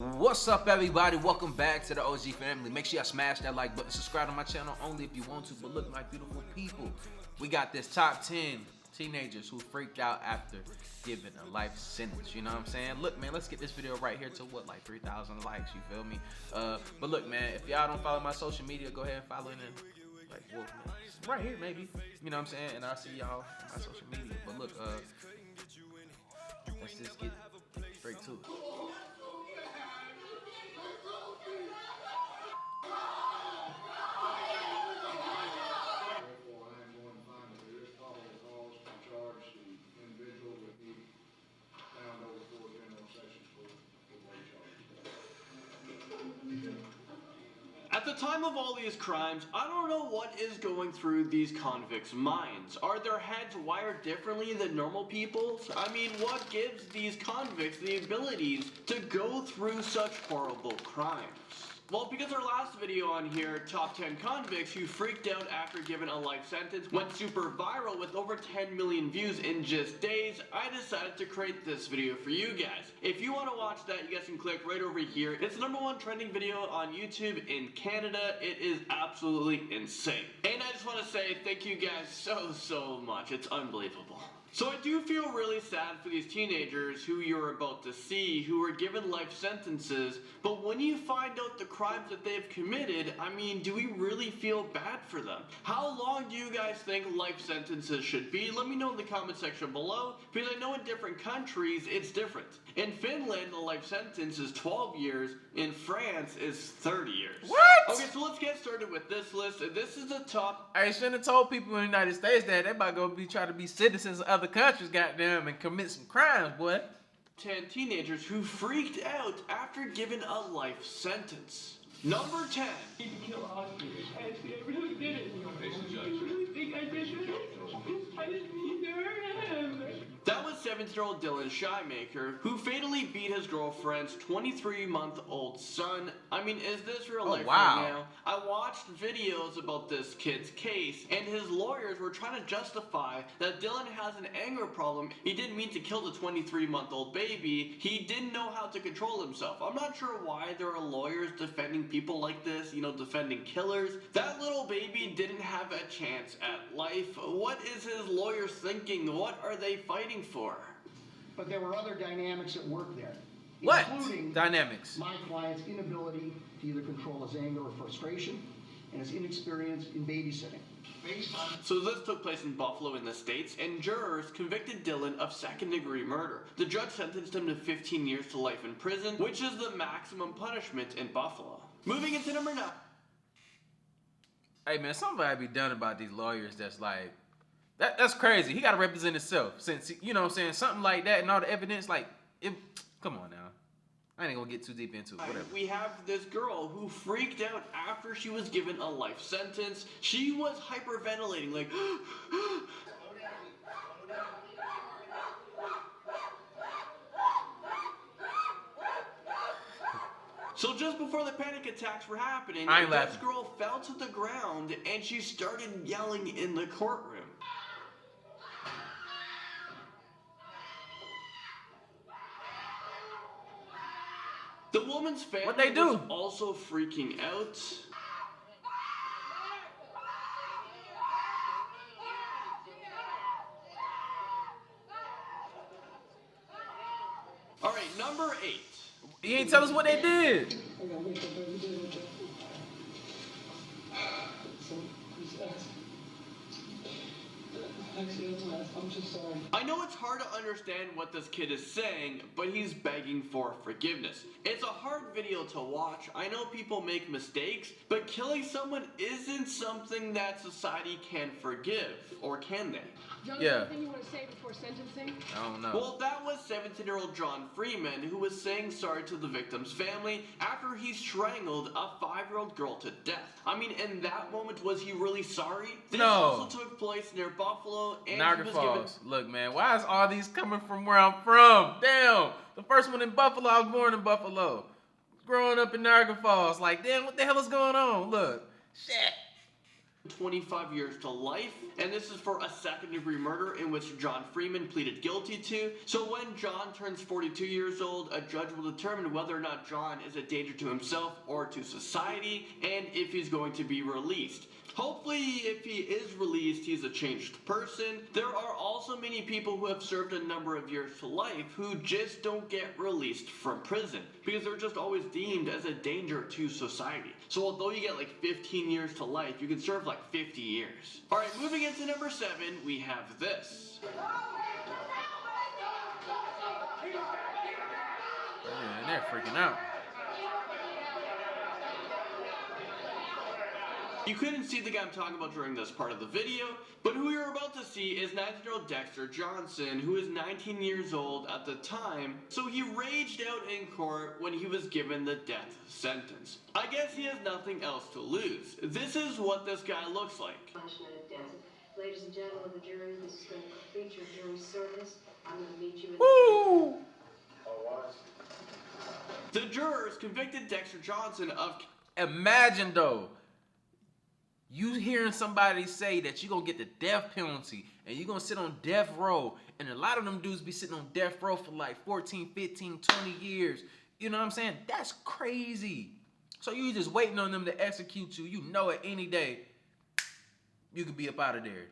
What's up, everybody? Welcome back to the OG family. Make sure y'all smash that like button, subscribe to my channel only if you want to. But look, my beautiful people, we got this top 10 teenagers who freaked out after giving a life sentence. You know what I'm saying? Look, man, let's get this video right here to what, like 3,000 likes. You feel me? But look, man, if y'all don't follow my social media, go ahead and follow it in, like, well, right here, maybe. You know what I'm saying? And I'll see y'all on my social media. But look, let's just get straight to it. At the time of all these crimes, I don't know what is going through these convicts' minds. Are their heads wired differently than normal people's? I mean, what gives these convicts the abilities to go through such horrible crimes? Well, because our last video on here, Top 10 Convicts Who Freaked Out After Given a Life Sentence, went super viral with over 10 million views in just days, I decided to create this video for you guys. If you want to watch that, you guys can click right over here. It's the #1 trending video on YouTube in Canada. It is absolutely insane. And I just want to say thank you guys so much. It's unbelievable. So I do feel really sad for these teenagers who you're about to see who were given life sentences, but when you find out the crimes that they've committed, I mean, do we really feel bad for them? How long do you guys think life sentences should be? Let me know in the comment section below, because I know in different countries it's different. In Finland, the life sentence is 12 years, in France is 30 years. What? Okay, so let's get started with this list. This is the top. I shouldn't have told people in the United States that they about to go be trying to be citizens of other countries, goddamn, and commit some crimes, boy. 10 teenagers who freaked out after given a life sentence. Number 10. I really did it. I really think I did it. I didn't mean to hurt him. That was 17-year-old Dylan Shymaker, who fatally beat his girlfriend's 23-month-old son. I mean, is this real life right now? I watched videos about this kid's case, and his lawyers were trying to justify that Dylan has an anger problem. He didn't mean to kill the 23-month-old baby. He didn't know how to control himself. I'm not sure why there are lawyers defending people like this, you know, defending killers. That little baby didn't have a chance at life. What is his lawyers thinking? What are they fighting for? But there were other dynamics at work there. What? Including Dynamics. my client's inability to either control his anger or frustration and his inexperience in babysitting. So this took place in Buffalo in the States, and jurors convicted Dylan of second-degree murder. The judge sentenced him to 15 years to life in prison, which is the maximum punishment in Buffalo. Moving into number 9. Hey, man, somebody be done about these lawyers that's like, that's crazy. He got to represent himself. Since, you know what I'm saying, something like that and all the evidence, like, come on now. I ain't gonna get too deep into it, whatever. We have this girl who freaked out after she was given a life sentence. She was hyperventilating, like, So just before the panic attacks were happening, this girl fell to the ground and she started yelling in the courtroom. The woman's family was also freaking out. All right, number 8. He ain't tell us what they did. I'm just sorry. I know it's hard to understand what this kid is saying, but he's begging for forgiveness. It's a hard video to watch. I know people make mistakes, but killing someone isn't something that society can forgive, or can they? John, Yeah. anything you want to say before sentencing? I don't know. Well, that was 17-year-old John Freeman, who was saying sorry to the victim's family after he strangled a 5-year-old girl to death. I mean, in that moment, was he really sorry? This also took place near Buffalo, and Niagara Falls. Look, man, why is all these coming from where I'm from? Damn, the first one in Buffalo. I was born in Buffalo. Growing up in Niagara Falls, like, damn, what the hell is going on? Look, shit. 25 years to life, and this is for a second-degree murder in which John Freeman pleaded guilty to. So when John turns 42 years old, a judge will determine whether or not John is a danger to himself or to society, and if he's going to be released. Hopefully, if he is released, he's a changed person. There are also many people who have served a number of years to life who just don't get released from prison because they're just always deemed as a danger to society. So although you get like 15 years to life, you can serve like 50 years. Alright, moving into number 7, we have this. Man, they're freaking out. You couldn't see the guy I'm talking about during this part of the video, but who you're about to see is 19-year-old Dexter Johnson, who is 19 years old at the time, so he raged out in court when he was given the death sentence. I guess he has nothing else to lose. This is what this guy looks like. Punishment of death. Ladies and gentlemen of the jury, this is going to complete your jury service. I'm going to meet you in Woo! The jurors convicted Dexter Johnson of... Imagine though, you hearing somebody say that you're gonna get the death penalty and you're gonna sit on death row, and a lot of them dudes be sitting on death row for like 14, 15, 20 years. You know what I'm saying? That's crazy. So you just waiting on them to execute you. You know at any day you could be up out of there.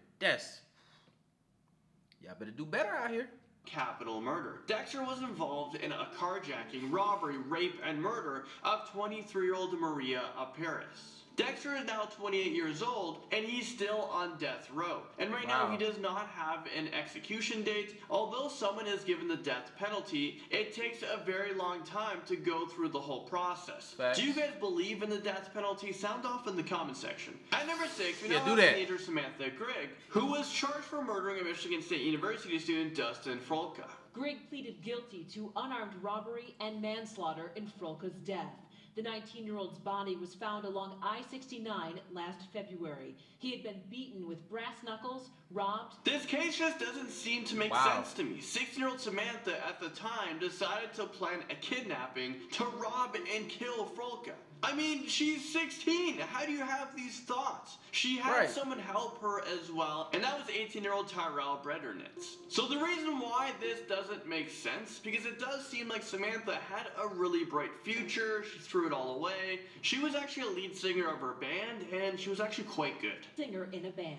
Y'all better do better out here. Capital murder. Dexter was involved in a carjacking, robbery, rape, and murder of 23-year-old Maria Paris. Dexter is now 28 years old, and he's still on death row. And right now, he does not have an execution date. Although someone is given the death penalty, it takes a very long time to go through the whole process. Facts. Do you guys believe in the death penalty? Sound off in the comment section. At number 6, we now do have that. teenager Samantha Grigg, who was charged for murdering a Michigan State University student, Dustin Freakout. Grigg pleaded guilty to unarmed robbery and manslaughter in Freakout's death. The 19-year-old's body was found along I-69 last February. He had been beaten with brass knuckles, robbed. This case just doesn't seem to make sense to me. 16-year-old Samantha at the time decided to plan a kidnapping to rob and kill Freakout. I mean, she's 16. How do you have these thoughts? She had someone help her as well, and that was 18-year-old Tyrell Bredernitz. So the reason why this doesn't make sense, because it does seem like Samantha had a really bright future. She threw it all away. She was actually a lead singer of her band, and she was actually quite good. Singer in a band.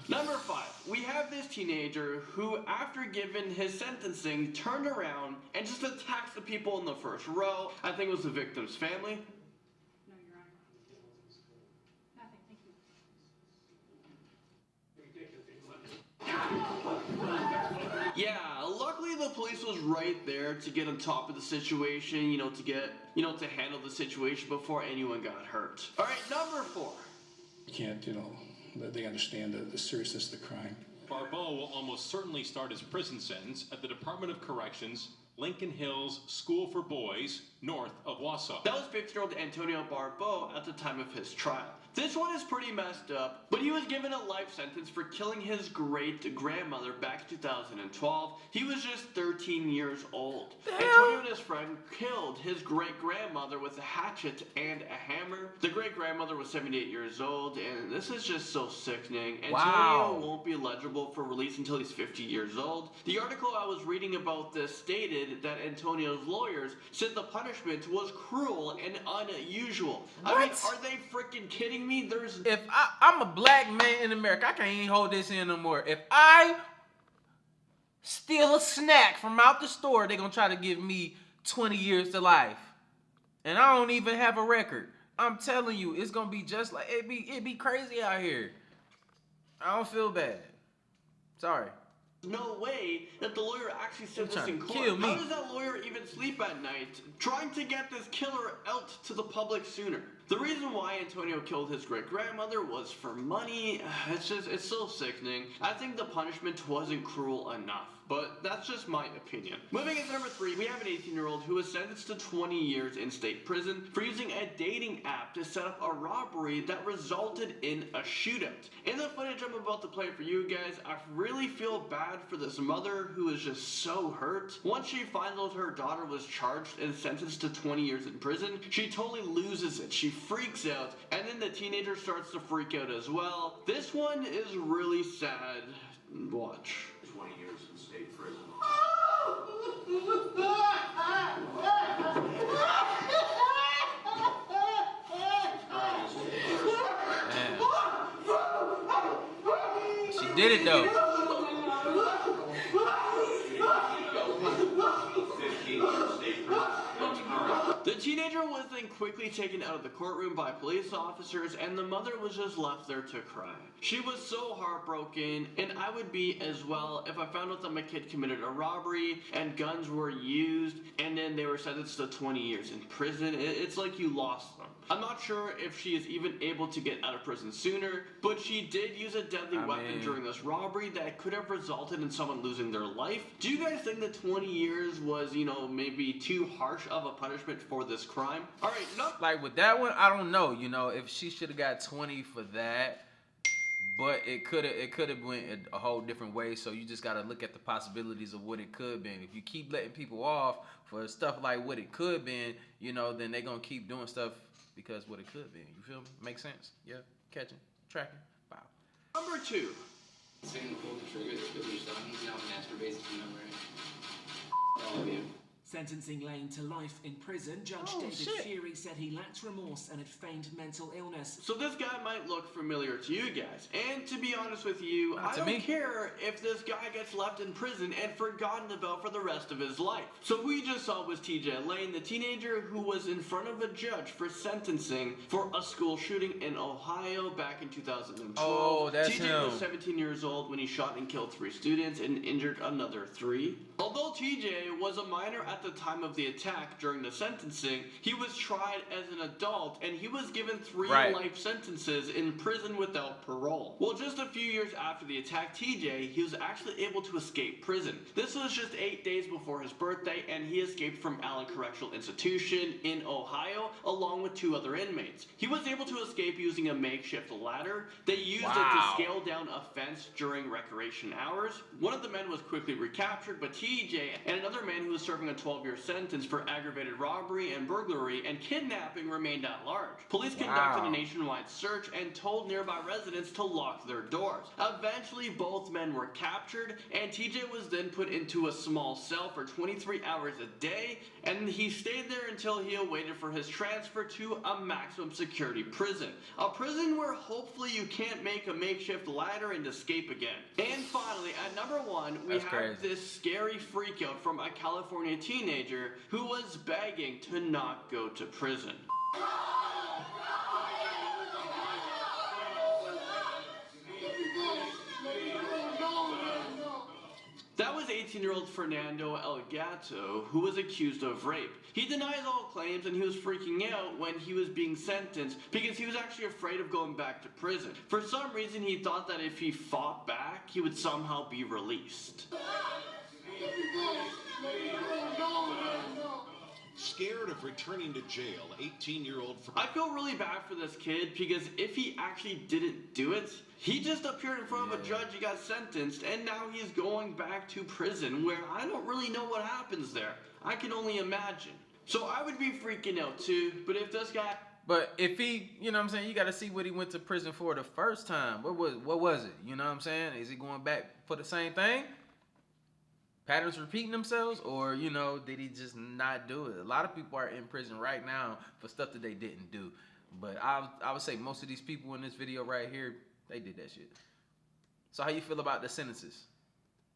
Number 5, we have this teenager who, after given his sentencing, turned around and just attacked the people in the first row. I think it was the victim's family. No, Your Honor. Nothing, thank you. Yeah, luckily the police was right there to get on top of the situation, to handle the situation before anyone got hurt. All right, number 4. Can't, they understand the seriousness of the crime. Barbeau will almost certainly start his prison sentence at the Department of Corrections, Lincoln Hills School for Boys, north of Wausau. That was 15-year-old Antonio Barbeau at the time of his trial. This one is pretty messed up, but he was given a life sentence for killing his great-grandmother back in 2012. He was just 13 years old. Antonio and his friend killed his great-grandmother with a hatchet and a hammer. The great-grandmother was 78 years old, and this is just so sickening. Antonio won't be eligible for release until he's 50 years old. The article I was reading about this stated that Antonio's lawyers said the punishment was cruel and unusual. What? I mean, are they freaking kidding me? If I'm a black man in America, I can't even hold this in no more. If I steal a snack from out the store, they're gonna try to give me 20 years to life. And I don't even have a record. I'm telling you, it's gonna be just like it'd be crazy out here. I don't feel bad. Sorry. No way that the lawyer actually said this in court. Kill me. How does that lawyer even sleep at night trying to get this killer out to the public sooner? The reason why Antonio killed his great-grandmother was for money. It's so sickening. I think the punishment wasn't cruel enough. but that's just my opinion. Moving into number 3, we have an 18-year-old who was sentenced to 20 years in state prison for using a dating app to set up a robbery that resulted in a shootout. In the footage I'm about to play for you guys, I really feel bad for this mother who is just so hurt. Once she finds out her daughter was charged and sentenced to 20 years in prison, she totally loses it. She freaks out, and then the teenager starts to freak out as well. This one is really sad. Watch. 20 years in state prison. Man. She did it though. The teenager was then quickly taken out of the courtroom by police officers, and the mother was just left there to cry. She was so heartbroken, and I would be as well if I found out that my kid committed a robbery and guns were used, and then they were sentenced to 20 years in prison. It's like you lost them. I'm not sure if she is even able to get out of prison sooner, but she did use a deadly weapon during this robbery that could have resulted in someone losing their life. Do you guys think that 20 years was, you know, maybe too harsh of a punishment for this crime? All right, no. Like with that one, I don't know. You know, if she should have got 20 for that, but it could have went a whole different way. So you just gotta look at the possibilities of what it could have been. If you keep letting people off for stuff like what it could have been, you know, then they're gonna keep doing stuff because what it could have been. You feel me? Makes sense? Yeah. Catching, tracking. Wow. Number 2. Second pull the trigger, the trigger's done. He's now masturbating to number. All of you. Sentencing Lane to life in prison, Judge David Fury said he lacked remorse and had feigned mental illness. So this guy might look familiar to you guys. And to be honest with you, I don't care if this guy gets left in prison and forgotten about for the rest of his life. So who we just saw was TJ Lane, the teenager who was in front of a judge for sentencing for a school shooting in Ohio back in 2012. Oh, that's TJ was 17 years old when he shot and killed 3 students and injured another 3. Although TJ was a minor at the time of the attack during the sentencing, he was tried as an adult and he was given 3 life sentences in prison without parole. Well, just a few years after the attack, TJ, he was actually able to escape prison. This was just 8 days before his birthday, and he escaped from Allen Correctional Institution in Ohio along with 2 other inmates. He was able to escape using a makeshift ladder. They used it to scale down a fence during recreation hours. One of the men was quickly recaptured, but TJ and another man who was serving a 12-year sentence for aggravated robbery and burglary and kidnapping remained at large. Police conducted a nationwide search and told nearby residents to lock their doors. Eventually, both men were captured, and TJ was then put into a small cell for 23 hours a day, and he stayed there until he awaited for his transfer to a maximum security prison. A prison where hopefully you can't make a makeshift ladder and escape again. And finally, at number 1, we have this scary freakout from a California teenager who was begging to not go to prison. That was 18-year-old Fernando Elgato, who was accused of rape. He denies all claims, and he was freaking out when he was being sentenced because he was actually afraid of going back to prison. For some reason, he thought that if he fought back, he would somehow be released. Scared of returning to jail, 18-year-old... I feel really bad for this kid because if he actually didn't do it, he just appeared in front of a judge, he got sentenced, and now he's going back to prison where I don't really know what happens there. I can only imagine. So I would be freaking out too, but if this guy... But if he, you know what I'm saying, you got to see what he went to prison for the first time. What was it? You know what I'm saying? Is he going back for the same thing? Patterns repeating themselves, or, you know, did he just not do it? A lot of people are in prison right now for stuff that they didn't do. But I would say most of these people in this video right here, they did that shit. So how you feel about the sentences?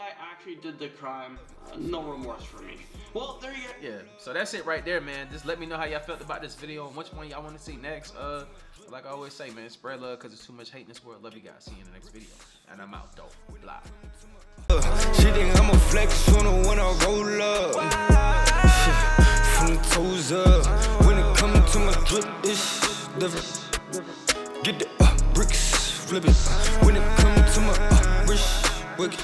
I actually did the crime. No remorse for me. Well, there you go. Yeah, so that's it right there, man. Just let me know how y'all felt about this video and which one y'all want to see next. Like I always say, man, spread love because there's too much hate in this world. Love you guys. See you in the next video. And I'm out, though. Blah. She think I'm a flex on her when I roll up. From the toes up. When it comes to my drip, it's different. Get the bricks, flip it. When it comes to my wrist, wicked.